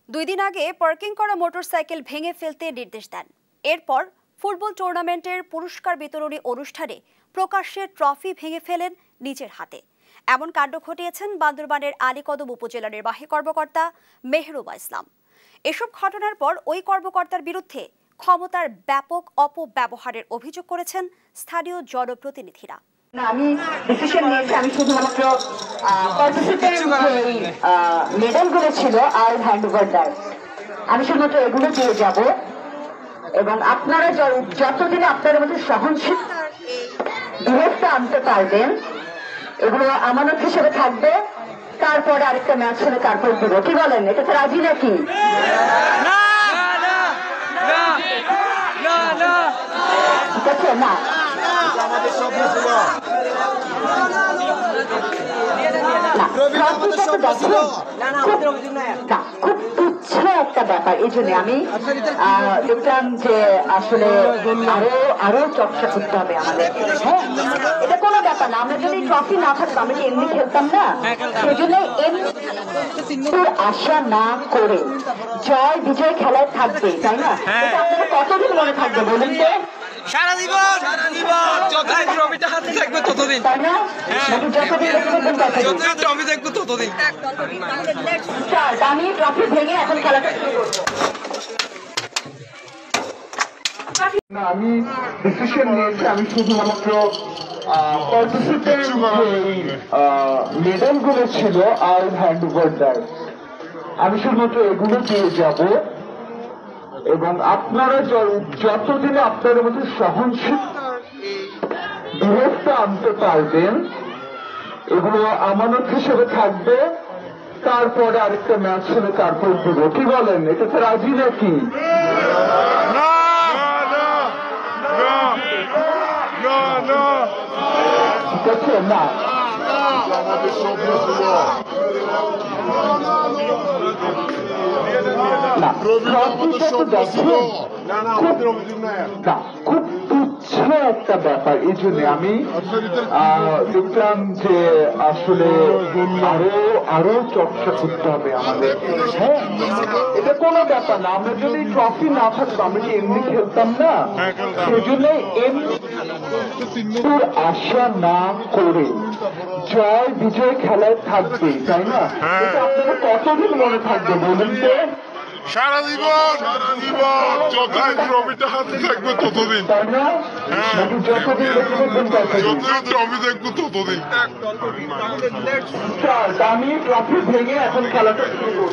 দুই দিন আগে পার্কিং করা মোটরসাইকেল ভেঙে ফেলতে নির্দেশ দেন। এরপর ফুটবল টুর্নামেন্টের পুরস্কার বিতরণী অনুষ্ঠানে প্রকাশ্যে ট্রফি ভেঙে ফেলেন নিজের হাতে। এমন কাণ্ড ঘটিয়েছেন বান্দরবানের আলীকদম উপজেলা নির্বাহী কর্মকর্তা মেহরুবা ইসলাম। এসব ঘটনার পর ওই কর্মকর্তার বিরুদ্ধে ক্ষমতার ব্যাপক অপব্যবহারের অভিযোগ করেছেন স্থানীয় জনপ্রতিনিধিরা। আমি ডিসিশন নিয়েছি, আমি শুধুমাত্র মেডেলগুলো ছিল আর হ্যান্ড ওভার দেয়, আমি শুধুমাত্র এগুলো দিয়ে যাব এবং আপনারা যতদিনে আপনাদের মধ্যে সহনশীল বিহেভটা আনতে পারবেন এগুলো আমানত হিসেবে থাকবে। তারপরে আরেকটা ম্যাচ হলে তারপর দিব। কি বলেন, এটাতে রাজি নাকি? ঠিক আছে না, খুব তুচ্ছ একটা ব্যাপার। এই জন্য আমি দেখলাম যে আসলে আরো চর্চা করতে হবে আমাদের। হ্যাঁ, এটা কোনো ব্যাপার না। আমরা যদি ট্রফি না থাকতো আমরা কি এমনি খেলতাম না? সেই জন্য আশা না করে জয় বিজয় খেলায় থাকবে, তাই না? এটা আপনারা কতদিন মনে থাকবে বলুন তো? সারা জীবন যতদিন ট্রফিটা হাতে থাকবে ততদিন, তাই না? যতদিন ট্রফি থাকবে ততদিন। আমি ট্রফি ভেঙে এখন খেলাটা শুরু করবো। আমি ডিসিশন নিয়েছি, আমি শুধুমাত্র মেডেলগুলো ছিল আর হ্যান্ড ওভার দেয়, আমি শুধুমাত্র এগুলো দিয়ে যাব এবং আপনারা যতদিনে আপনাদের মধ্যে সহনশীল বিহেভটা আনতে পারবেন এগুলো আমানত হিসেবে থাকবে। তারপরে আরেকটা ম্যাচ হলে তারপর দেব। কি বলেন, এটাতে রাজি নাকি? ঠিক আছে না, খুব তুচ্ছ একটা ব্যাপার। এই জন্য আমি দেখলাম যে আসলে আরো চর্চা করতে হবে আমাদের। হ্যাঁ, এটা কোনো ব্যাপার না। আমরা যদি ট্রফি না থাকতো আমরা কি এমনি খেলতাম না? সেই জন্য এমনি আশা না করে জয় বিজয় খেলায় থাকবে, তাই না? এটা আপনারা কতদিন মনে থাকবে বলুন তো? সারা জীবন যতদিন ট্রফিটা হাতে থাকবে ততদিন, যতদিন ট্রফি থাকবে ততদিন। আমি ট্রফি ভেঙে এখন খেলাটা শুরু করবো।